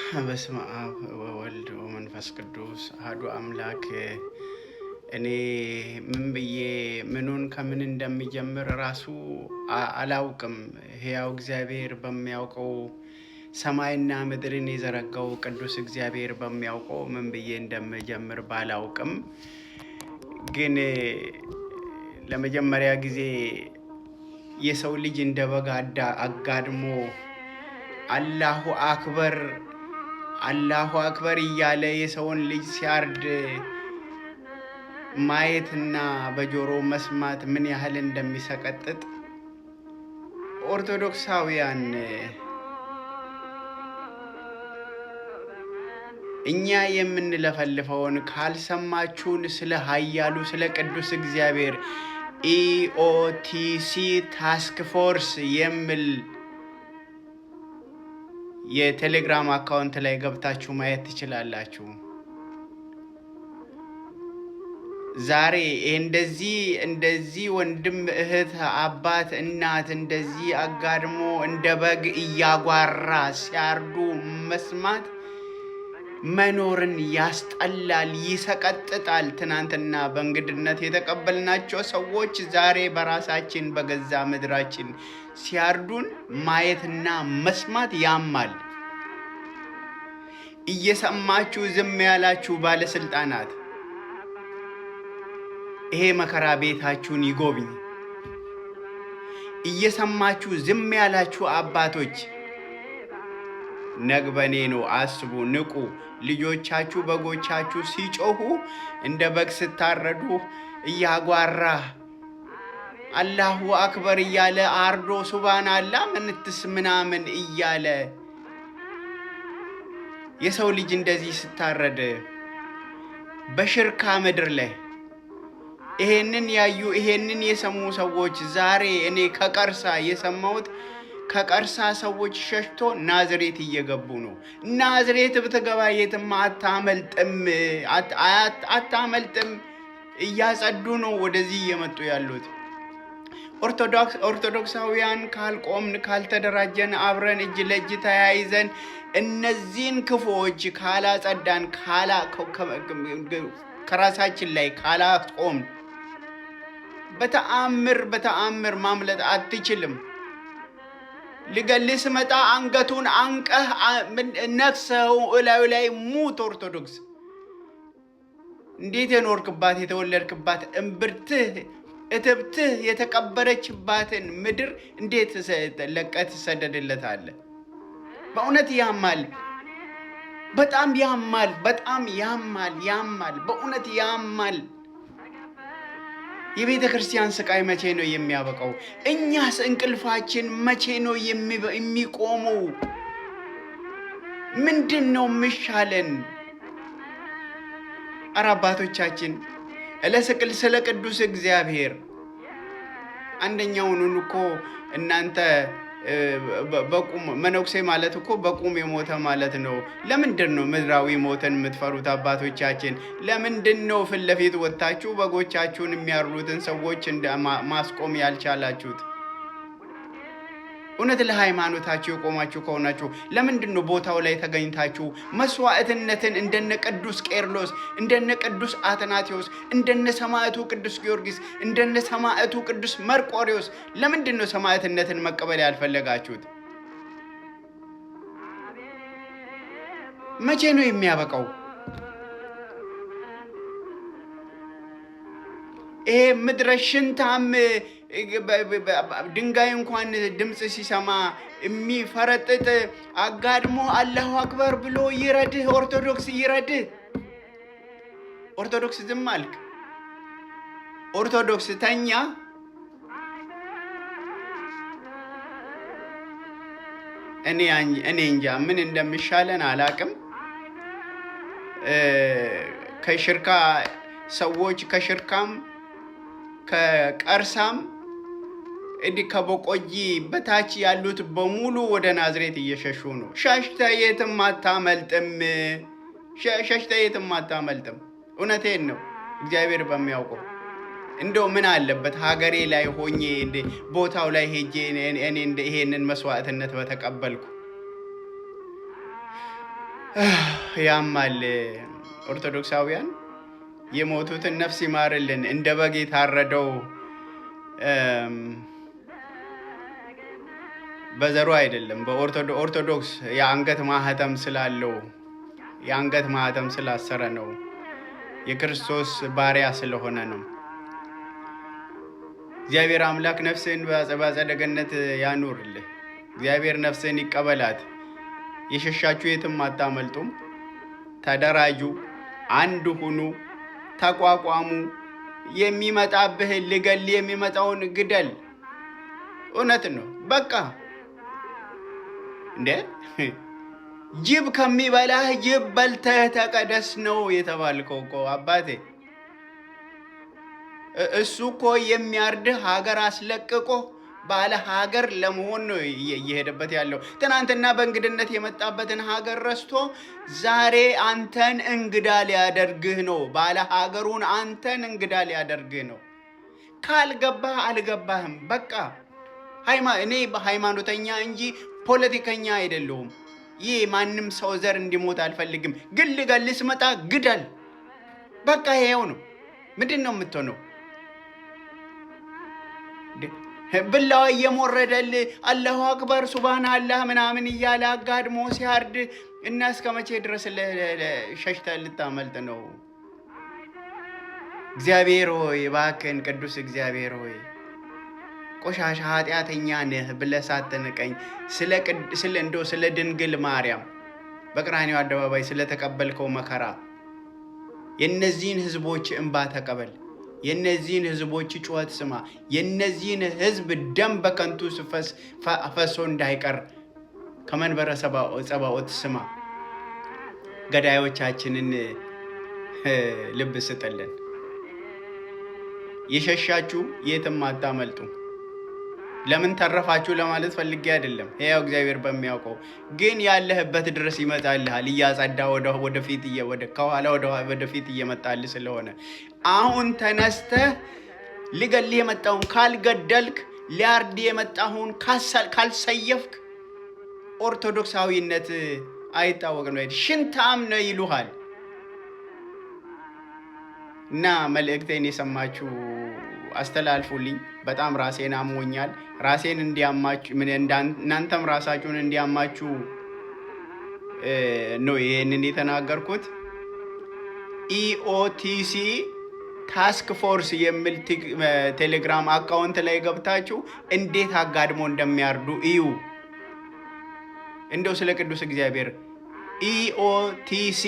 በስመ አብ ወወልድ ወመንፈስ ቅዱስ አሐዱ አምላክ። እኔ ምን ብዬ ምኑን ከምን እንደሚጀምር ራሱ አላውቅም። ሕያው እግዚአብሔር በሚያውቀው ሰማይና ምድርን የዘረጋው ቅዱስ እግዚአብሔር በሚያውቀው ምን ብዬ እንደምጀምር ባላውቅም፣ ግን ለመጀመሪያ ጊዜ የሰው ልጅ እንደ በግ አጋድሞ አላሁ አክበር እያለ የሰውን ልጅ ሲያርድ ማየትና በጆሮ መስማት ምን ያህል እንደሚሰቀጥጥ ኦርቶዶክሳውያን እኛ የምንለፈልፈውን ካልሰማችሁን ስለ ኃያሉ ስለ ቅዱስ እግዚአብሔር ኢኦቲሲ ታስክ ፎርስ የሚል የቴሌግራም አካውንት ላይ ገብታችሁ ማየት ትችላላችሁ። ዛሬ እንደዚህ ወንድም እህት አባት እናት እንደዚህ አጋድሞ እንደ በግ እያጓራ ሲያርዱ መስማት መኖርን ያስጠላል፣ ይሰቀጥጣል። ትናንትና በእንግድነት የተቀበልናቸው ሰዎች ዛሬ በራሳችን በገዛ ምድራችን ሲያርዱን ማየትና መስማት ያማል። እየሰማችሁ ዝም ያላችሁ ባለስልጣናት ይሄ መከራ ቤታችሁን ይጎብኝ። እየሰማችሁ ዝም ያላችሁ አባቶች ነግበኔ ነው፣ አስቡ፣ ንቁ። ልጆቻችሁ በጎቻችሁ ሲጮሁ እንደ በግ ስታረዱ እያጓራ አላሁ አክበር እያለ አርዶ ሱባን አላ ምንትስ ምናምን እያለ የሰው ልጅ እንደዚህ ስታረድ በሽርካ ምድር ላይ ይሄንን ያዩ ይሄንን የሰሙ ሰዎች ዛሬ እኔ ከቀርሳ የሰማሁት ከቀርሳ ሰዎች ሸሽቶ ናዝሬት እየገቡ ነው። ናዝሬት ብትገባ የትም አታመልጥም። እያጸዱ ነው ወደዚህ እየመጡ ያሉት። ኦርቶዶክሳውያን ካልቆምን ካልተደራጀን አብረን እጅ ለእጅ ተያይዘን እነዚህን ክፉዎች ካላጸዳን ከራሳችን ላይ ካላቆምን በተአምር ማምለጥ አትችልም። ልገልስ መጣ አንገቱን አንቀህ ነክሰው እላዩ ላይ ሙት። ኦርቶዶክስ እንዴት የኖርክባት የተወለድክባት እምብርትህ እትብትህ የተቀበረችባትን ምድር እንዴት ለቀህ ትሰደድለታለህ? በእውነት ያማል። በጣም ያማል። በእውነት ያማል። የቤተ ክርስቲያን ስቃይ መቼ ነው የሚያበቃው? እኛስ እንቅልፋችን መቼ ነው የሚቆመው? ምንድን ነው የሚሻለን? ኧረ አባቶቻችን ስለ ቅዱስ እግዚአብሔር አንደኛውን እኮ እናንተ በቁም መነኩሴ ማለት እኮ በቁም የሞተ ማለት ነው። ለምንድን ነው ምድራዊ ሞትን የምትፈሩት አባቶቻችን? ለምንድን ነው ፊት ለፊት ወጥታችሁ በጎቻችሁን የሚያርዱትን ሰዎች ማስቆም ያልቻላችሁት? እውነት ለሃይማኖታችሁ የቆማችሁ ከሆናችሁ ለምንድን ነው ቦታው ላይ ተገኝታችሁ መስዋዕትነትን እንደነ ቅዱስ ቄርሎስ እንደነ ቅዱስ አትናቴዎስ እንደነ ሰማዕቱ ቅዱስ ጊዮርጊስ እንደነ ሰማዕቱ ቅዱስ መርቆሬዎስ ለምንድን ነው ሰማዕትነትን መቀበል ያልፈለጋችሁት? መቼ ነው የሚያበቃው? ይሄ ምድረ ሽንታም ድንጋይ እንኳን ድምፅ ሲሰማ የሚፈረጥጥ አጋድሞ አላሁ አክበር ብሎ ይረድህ። ኦርቶዶክስ ይረድህ። ኦርቶዶክስ ዝም አልክ። ኦርቶዶክስ ተኛ። እኔ እንጃ ምን እንደሚሻለን አላቅም። ከሽርካ ሰዎች ከሽርካም ከቀርሳም ከበቆጂ በታች ያሉት በሙሉ ወደ ናዝሬት እየሸሹ ነው። ሸሽተህ የትም አታመልጥም። እውነቴን ነው። እግዚአብሔር በሚያውቀው እንደው ምን አለበት ሀገሬ ላይ ሆኜ ቦታው ላይ ሄጄ እኔ ይሄንን መስዋዕትነት በተቀበልኩ። ያማል። ኦርቶዶክሳውያን የሞቱትን ነፍስ ይማርልን። እንደ በግ የታረደው በዘሩ አይደለም፣ በኦርቶዶክስ የአንገት ማህተም ስላለው የአንገት ማህተም ስላሰረ ነው። የክርስቶስ ባሪያ ስለሆነ ነው። እግዚአብሔር አምላክ ነፍስን በአጸደ ገነት ያኑርልህ። እግዚአብሔር ነፍስን ይቀበላት። የሸሻችሁ የትም አታመልጡም። ተደራጁ፣ አንድ ሁኑ፣ ተቋቋሙ። የሚመጣብህን ልገል፣ የሚመጣውን ግደል። እውነት ነው። በቃ እንዴ ጅብ ከሚበላህ ጅብ በልተህ ተቀደስ ነው የተባልከው እኮ አባቴ። እሱ እኮ የሚያርድህ ሀገር አስለቅቆ ባለ ሀገር ለመሆን ነው እየሄደበት ያለው። ትናንትና በእንግድነት የመጣበትን ሀገር ረስቶ ዛሬ አንተን እንግዳ ሊያደርግህ ነው። ባለ ሀገሩን አንተን እንግዳ ሊያደርግህ ነው። ካልገባህ አልገባህም። በቃ እኔ ሃይማኖተኛ እንጂ ፖለቲከኛ አይደለሁም። ይህ ማንም ሰው ዘር እንዲሞት አልፈልግም። ግን ልገል ስመጣ ግደል። በቃ ይሄው ነው። ምንድን ነው የምትሆነው? ብላዋ እየሞረደል አላሁ አክበር ሱብሃነ አላህ ምናምን እያለ አጋድሞ ሲያርድ እና እስከ መቼ ድረስ ሸሽተህ ልታመልጥ ነው? እግዚአብሔር ሆይ እባክህን፣ ቅዱስ እግዚአብሔር ሆይ ቆሻሻ ኃጢአተኛ ነህ ብለህ ሳትንቀኝ ስለ ድንግል ማርያም በቀራንዮ አደባባይ ስለተቀበልከው መከራ የነዚህን ህዝቦች እንባ ተቀበል። የነዚህን ህዝቦች ጩኸት ስማ። የነዚህን ህዝብ ደም በከንቱ ፈሶ እንዳይቀር ከመንበረ ጸባኦት ስማ። ገዳዮቻችንን ልብ ስጥልን። የሸሻችሁ የትም አታመልጡ። ለምን ተረፋችሁ ለማለት ፈልጌ አይደለም። ያው እግዚአብሔር በሚያውቀው ግን ያለህበት ድረስ ይመጣልሃል። እያጸዳ ወደፊት ከኋላ ወደፊት እየመጣልህ ስለሆነ አሁን ተነስተህ ልገልህ የመጣውን ካልገደልክ፣ ሊያርድ የመጣውን ካልሰየፍክ ኦርቶዶክሳዊነት አይታወቅ ነው። ሽንታም ነው ይሉሃል። እና መልእክቴን የሰማችሁ አስተላልፉልኝ። በጣም ራሴን አሞኛል። ራሴን እንዲያማችሁ እናንተም ራሳችሁን እንዲያማችሁ ነው ይሄንን የተናገርኩት። ኢኦቲሲ ታስክ ፎርስ የሚል ቴሌግራም አካውንት ላይ ገብታችሁ እንዴት አጋድሞ እንደሚያርዱ እዩ። እንደው ስለ ቅዱስ እግዚአብሔር ኢኦቲሲ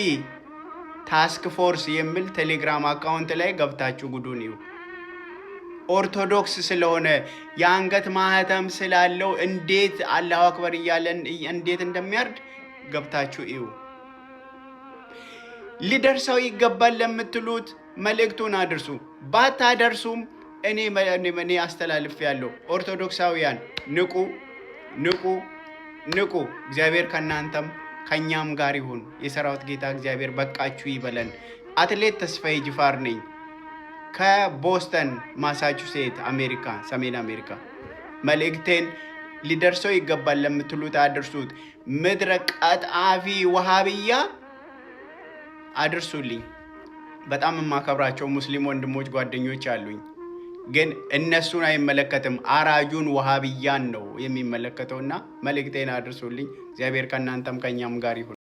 ታስክ ፎርስ የሚል ቴሌግራም አካውንት ላይ ገብታችሁ ጉዱን እዩ። ኦርቶዶክስ ስለሆነ የአንገት ማህተም ስላለው እንዴት አላሁ አክበር እያለን እንዴት እንደሚያርድ ገብታችሁ እዩ። ሊደርሰው ይገባል ለምትሉት መልእክቱን አድርሱ። ባታደርሱም እኔ አስተላልፌያለሁ። ኦርቶዶክሳውያን ንቁ፣ ንቁ፣ ንቁ። እግዚአብሔር ከእናንተም ከኛም ጋር ይሁን። የሰራዊት ጌታ እግዚአብሔር በቃችሁ ይበለን። አትሌት ተስፋዬ ጅፋር ነኝ ከቦስተን ማሳቹሴት አሜሪካ፣ ሰሜን አሜሪካ። መልእክቴን ሊደርሰው ይገባል ለምትሉት አድርሱት። ምድረ ቀጣፊ ወሃብያ አድርሱልኝ። በጣም የማከብራቸው ሙስሊም ወንድሞች ጓደኞች አሉኝ፣ ግን እነሱን አይመለከትም። አራጁን ወሃብያን ነው የሚመለከተውና መልእክቴን አድርሱልኝ። እግዚአብሔር ከእናንተም ከኛም ጋር ይሁን።